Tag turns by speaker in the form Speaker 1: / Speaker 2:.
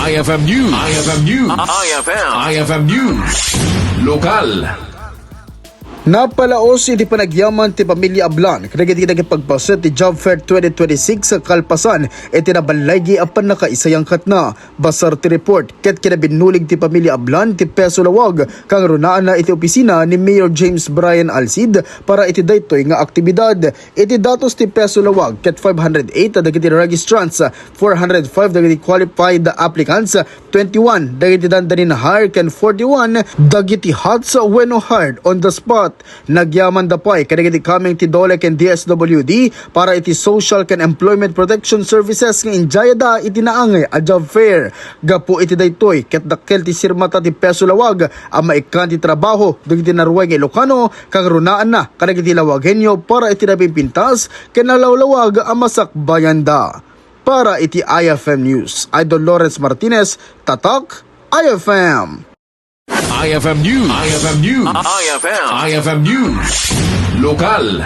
Speaker 1: IFM News. IFM News. IFM News. Lokal.
Speaker 2: Napalaos iti panagyaman ti pamilya Ablan kadagiti nagipagpaset ti Job Fair 2026 sa Kalpasan iti nabalaygi apan nakaisayang katna. Basar ti report ket kinabinulig ti pamilya Ablan ti Peso Laoag kang runaan na iti opisina ni Mayor James Brian Alcid para iti daytoy nga aktibidad. Iti datos ti Peso Laoag ket 508 dagiti registrants, 405 dagiti qualified applicants, 21 dagiti dandanin hire ken 41 dagiti hats wenno hired on the spot. Nagyaman dapay kadagiti coming ti DOLE ken DSWD para iti social ken employment protection services nga injayada iti naangay a job fair. Gapo iti daytoy ket dakkel ti sirmata ti Peso Laoag ang maikan ti trabaho dagiti naruway nga Ilocano kang runaan na kadagiti lawagenyo para iti nabimpintas ken nalawlawag ang masakbayanda. Para iti IFM News, Idol Lawrence Martinez, Tatak, IFM.
Speaker 1: IFM News. IFM News. IFM News. Lokal.